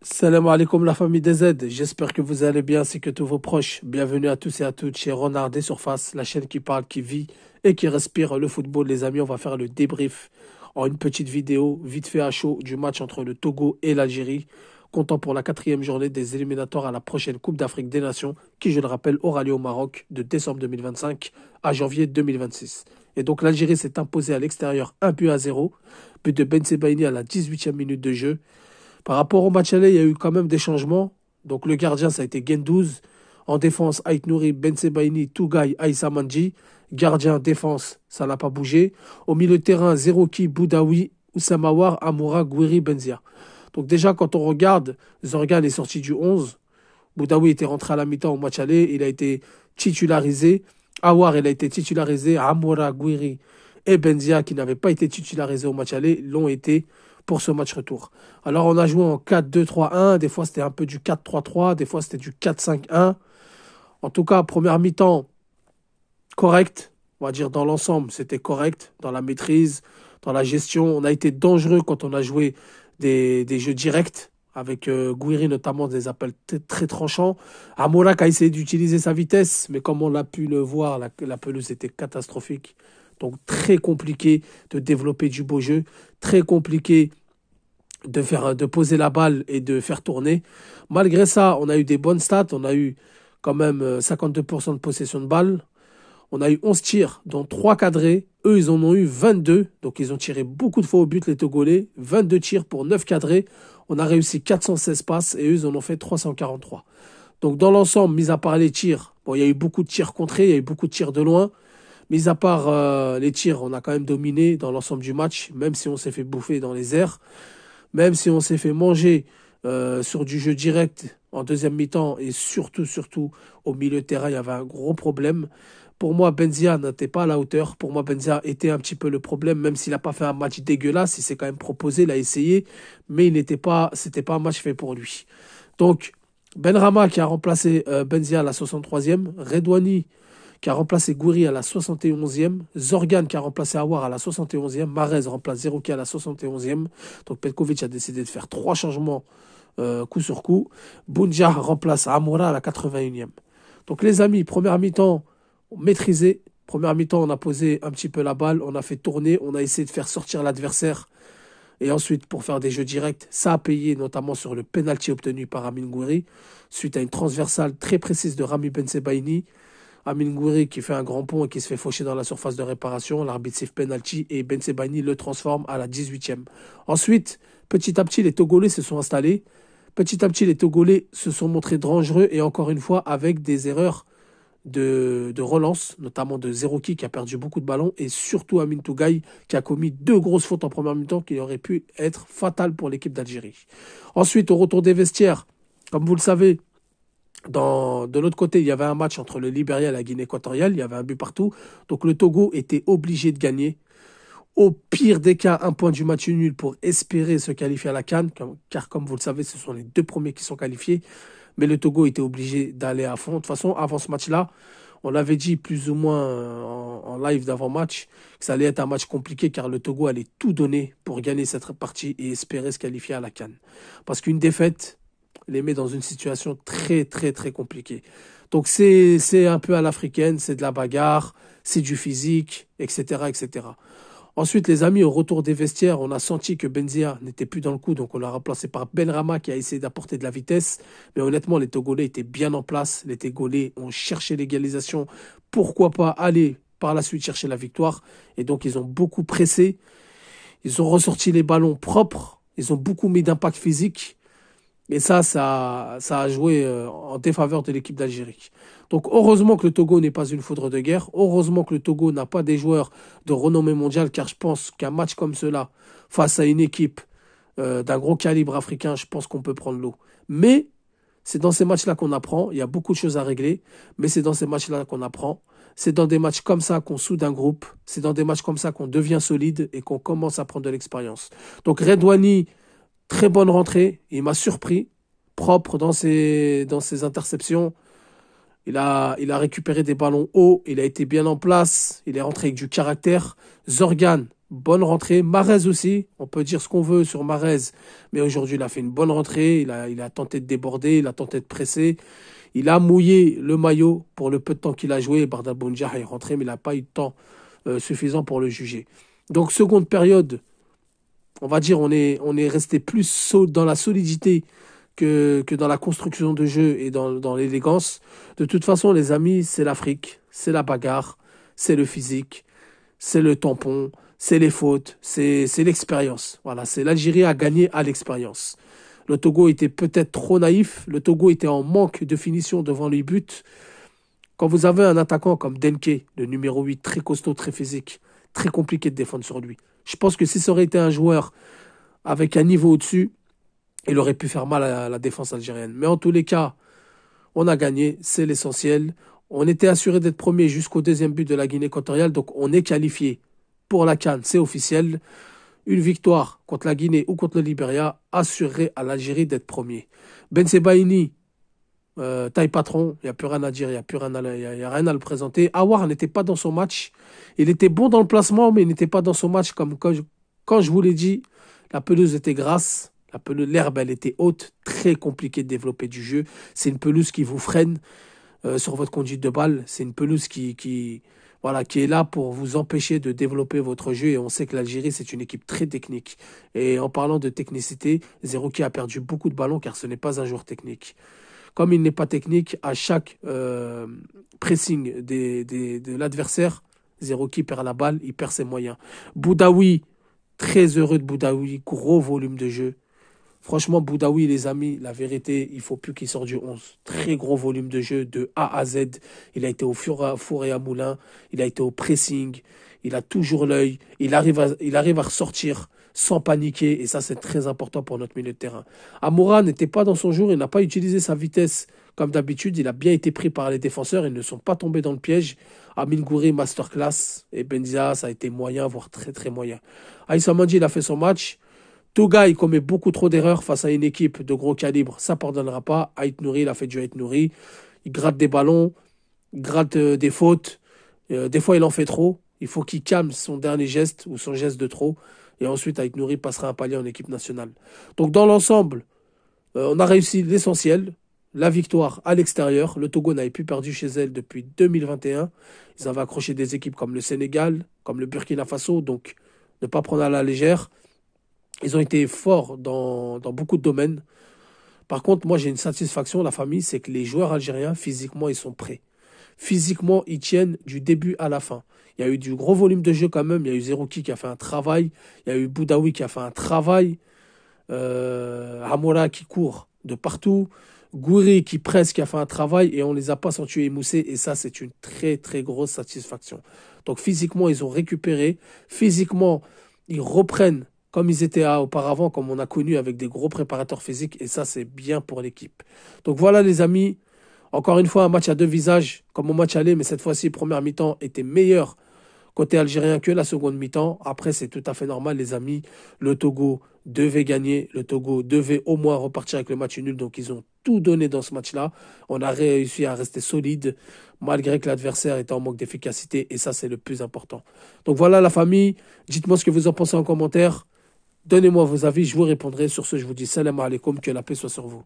Salam alaikum la famille des Z, j'espère que vous allez bien ainsi que tous vos proches. Bienvenue à tous et à toutes chez Renard des Surfaces, la chaîne qui parle, qui vit et qui respire le football. Les amis, on va faire le débrief en une petite vidéo vite fait à chaud du match entre le Togo et l'Algérie, comptant pour la quatrième journée des éliminatoires à la prochaine Coupe d'Afrique des Nations, qui je le rappelle aura lieu au Maroc de décembre 2025 à janvier 2026. Et donc l'Algérie s'est imposée à l'extérieur 1-0, but de Ben Sebaini à la 18e minute de jeu. Par rapport au match aller, il y a eu quand même des changements. Donc le gardien, ça a été Gendouzi. En défense, Ait Nouri, Ben Sebaini, Tougaï, Aïssa Mandji. Gardien, défense, ça n'a pas bougé. Au milieu de terrain, Zerouki, Boudaoui, Ousamawar, Amoura, Gouiri, Benzia. Donc déjà, quand on regarde, Zorgan est sorti du 11. Boudaoui était rentré à la mi-temps au match aller. Il a été titularisé. Awar, il a été titularisé. Amoura, Gouiri et Benzia, qui n'avaient pas été titularisés au match aller, l'ont été pour ce match retour. Alors on a joué en 4-2-3-1, des fois c'était un peu du 4-3-3, des fois c'était du 4-5-1. En tout cas, première mi-temps, correct. On va dire dans l'ensemble, c'était correct, dans la maîtrise, dans la gestion. On a été dangereux quand on a joué des jeux directs, avec Gouiri notamment, des appels très tranchants. Amorak a essayé d'utiliser sa vitesse, mais comme on l'a pu le voir, la pelouse était catastrophique. Donc très compliqué de développer du beau jeu, très compliqué de poser la balle et de faire tourner. Malgré ça, on a eu des bonnes stats. On a eu quand même 52% de possession de balle. On a eu 11 tirs, dont 3 cadrés. Eux, ils en ont eu 22. Donc, ils ont tiré beaucoup de fois au but, les Togolais. 22 tirs pour 9 cadrés. On a réussi 416 passes et eux, ils en ont fait 343. Donc, dans l'ensemble, mis à part les tirs, bon, il y a eu beaucoup de tirs contrés, il y a eu beaucoup de tirs de loin. Mis à part les tirs, on a quand même dominé dans l'ensemble du match, même si on s'est fait bouffer dans les airs. Même si on s'est fait manger sur du jeu direct en deuxième mi-temps et surtout au milieu de terrain, il y avait un gros problème. Pour moi, Benzia n'était pas à la hauteur. Pour moi, Benzia était un petit peu le problème, même s'il n'a pas fait un match dégueulasse. Il s'est quand même proposé, il a essayé, mais c'était pas un match fait pour lui. Donc, Benrahma qui a remplacé Benzia à la 63e, Redouani qui a remplacé Gouiri à la 71e, Zorgan qui a remplacé Awar à la 71e, Marez remplace Zerouki à la 71e. Donc Petkovic a décidé de faire 3 changements coup sur coup. Bounja remplace Amoura à la 81e. Donc les amis, première mi-temps maîtrisé. Première mi-temps, on a posé un petit peu la balle, on a fait tourner, on a essayé de faire sortir l'adversaire. Et ensuite, pour faire des jeux directs, ça a payé notamment sur le penalty obtenu par Amine Gouiri, suite à une transversale très précise de Rami Bensebaini. Amine Gouiri qui fait un grand pont et qui se fait faucher dans la surface de réparation. L'arbitre siffle penalty et Ben Sebaini le transforme à la 18e. Ensuite, petit à petit, les Togolais se sont installés. Petit à petit, les Togolais se sont montrés dangereux et encore une fois avec des erreurs de relance, notamment de Zerouki qui a perdu beaucoup de ballons et surtout Amine Tougaï qui a commis 2 grosses fautes en première mi-temps qui auraient pu être fatales pour l'équipe d'Algérie. Ensuite, au retour des vestiaires, comme vous le savez, de l'autre côté, il y avait un match entre le Libéria et la Guinée équatoriale. Il y avait un but partout. Donc le Togo était obligé de gagner. Au pire des cas, un point du match nul pour espérer se qualifier à la CAN. Car comme vous le savez, ce sont les 2 premiers qui sont qualifiés. Mais le Togo était obligé d'aller à fond. De toute façon, avant ce match-là, on l'avait dit plus ou moins en live d'avant-match que ça allait être un match compliqué car le Togo allait tout donner pour gagner cette partie et espérer se qualifier à la CAN. Parce qu'une défaite les met dans une situation très compliquée. Donc c'est un peu à l'africaine, c'est de la bagarre, c'est du physique, etc. Ensuite, les amis, au retour des vestiaires, on a senti que Benzia n'était plus dans le coup, donc on l'a remplacé par Benrahma qui a essayé d'apporter de la vitesse. Mais honnêtement, les Togolais étaient bien en place. Les Togolais ont cherché l'égalisation. Pourquoi pas aller par la suite chercher la victoire. Et donc, ils ont beaucoup pressé. Ils ont ressorti les ballons propres. Ils ont beaucoup mis d'impact physique. Et ça a joué en défaveur de l'équipe d'Algérie. Donc heureusement que le Togo n'est pas une foudre de guerre. Heureusement que le Togo n'a pas des joueurs de renommée mondiale, car je pense qu'un match comme cela, face à une équipe d'un gros calibre africain, je pense qu'on peut prendre l'eau. Mais c'est dans ces matchs-là qu'on apprend. Il y a beaucoup de choses à régler, mais c'est dans ces matchs-là qu'on apprend. C'est dans des matchs comme ça qu'on soude un groupe. C'est dans des matchs comme ça qu'on devient solide et qu'on commence à prendre de l'expérience. Donc Redouani, très bonne rentrée, il m'a surpris, propre dans ses interceptions. Il a récupéré des ballons hauts, il a été bien en place, il est rentré avec du caractère. Zorgan, bonne rentrée. Mahrez aussi, on peut dire ce qu'on veut sur Mahrez, mais aujourd'hui il a fait une bonne rentrée, il a tenté de déborder, il a tenté de presser, il a mouillé le maillot pour le peu de temps qu'il a joué. Bardal Bounjah est rentré, mais il n'a pas eu de temps suffisant pour le juger. Donc seconde période, on va dire on est resté plus dans la solidité que dans la construction de jeu et dans l'élégance. De toute façon, les amis, c'est l'Afrique, c'est la bagarre, c'est le physique, c'est le tampon, c'est les fautes, c'est l'expérience. Voilà, c'est l'Algérie a gagné à l'expérience. Le Togo était peut-être trop naïf, le Togo était en manque de finition devant les buts. Quand vous avez un attaquant comme Denke, le numéro 8, très costaud, très physique, très compliqué de défendre sur lui. Je pense que si ça aurait été un joueur avec un niveau au-dessus, il aurait pu faire mal à la défense algérienne. Mais en tous les cas, on a gagné, c'est l'essentiel. On était assuré d'être premier jusqu'au deuxième but de la Guinée équatoriale, donc on est qualifié pour la CAN, c'est officiel. Une victoire contre la Guinée ou contre le Libéria assurerait à l'Algérie d'être premier. Ben Sebaini, taille patron, il n'y a plus rien à dire, il n'y a plus rien y a rien à le présenter. Aouar n'était pas dans son match. Il était bon dans le placement, mais il n'était pas dans son match. Comme quand je vous l'ai dit, la pelouse était grasse. L'herbe, elle était haute, très compliqué de développer du jeu. C'est une pelouse qui vous freine sur votre conduite de balle. C'est une pelouse voilà, qui est là pour vous empêcher de développer votre jeu. Et on sait que l'Algérie, c'est une équipe très technique. Et en parlant de technicité, Zerouki a perdu beaucoup de ballons car ce n'est pas un joueur technique. Comme il n'est pas technique, à chaque pressing de l'adversaire, Zerouki perd la balle, il perd ses moyens. Boudaoui, très heureux de Boudaoui, gros volume de jeu. Franchement, Boudaoui, les amis, la vérité, il faut plus qu'il sorte du 11. Très gros volume de jeu de A à Z. Il a été au four et à moulin. Il a été au pressing. Il a toujours l'œil. Il arrive à ressortir sans paniquer. Et ça, c'est très important pour notre milieu de terrain. Amoura n'était pas dans son jour. Il n'a pas utilisé sa vitesse comme d'habitude. Il a bien été pris par les défenseurs. Ils ne sont pas tombés dans le piège. Amin Gouiri, masterclass. Et Benzia, ça a été moyen, voire très, très moyen. Aïssa Mandi, il a fait son match. Touga, il commet beaucoup trop d'erreurs face à une équipe de gros calibre. Ça ne pardonnera pas. Ait Nouri, il a fait du Ait Nouri. Il gratte des ballons, il gratte des fautes. Des fois, il en fait trop. Il faut qu'il calme son dernier geste ou son geste de trop. Et ensuite, Ait Nouri passera un palier en équipe nationale. Donc, dans l'ensemble, on a réussi l'essentiel. La victoire à l'extérieur. Le Togo n'avait plus perdu chez elle depuis 2021. Ils avaient accroché des équipes comme le Sénégal, comme le Burkina Faso. Donc, ne pas prendre à la légère. Ils ont été forts dans beaucoup de domaines. Par contre, moi, j'ai une satisfaction, la famille, c'est que les joueurs algériens, physiquement, ils sont prêts. Physiquement, ils tiennent du début à la fin. Il y a eu du gros volume de jeu quand même. Il y a eu Zerouki qui a fait un travail. Il y a eu Boudaoui qui a fait un travail. Hamoura qui court de partout. Gouiri qui presse, qui a fait un travail. Et on ne les a pas sentis émousser. Et ça, c'est une très, très grosse satisfaction. Donc, physiquement, ils ont récupéré. Physiquement, ils reprennent comme ils étaient auparavant, comme on a connu avec des gros préparateurs physiques, et ça, c'est bien pour l'équipe. Donc voilà, les amis, encore une fois, un match à deux visages, comme au match aller, mais cette fois-ci, première mi-temps était meilleure côté algérien que la seconde mi-temps. Après, c'est tout à fait normal, les amis. Le Togo devait gagner, le Togo devait au moins repartir avec le match nul, donc ils ont tout donné dans ce match-là. On a réussi à rester solide, malgré que l'adversaire était en manque d'efficacité, et ça, c'est le plus important. Donc voilà, la famille, dites-moi ce que vous en pensez en commentaire. Donnez-moi vos avis, je vous répondrai. Sur ce, je vous dis salam alaikum, que la paix soit sur vous.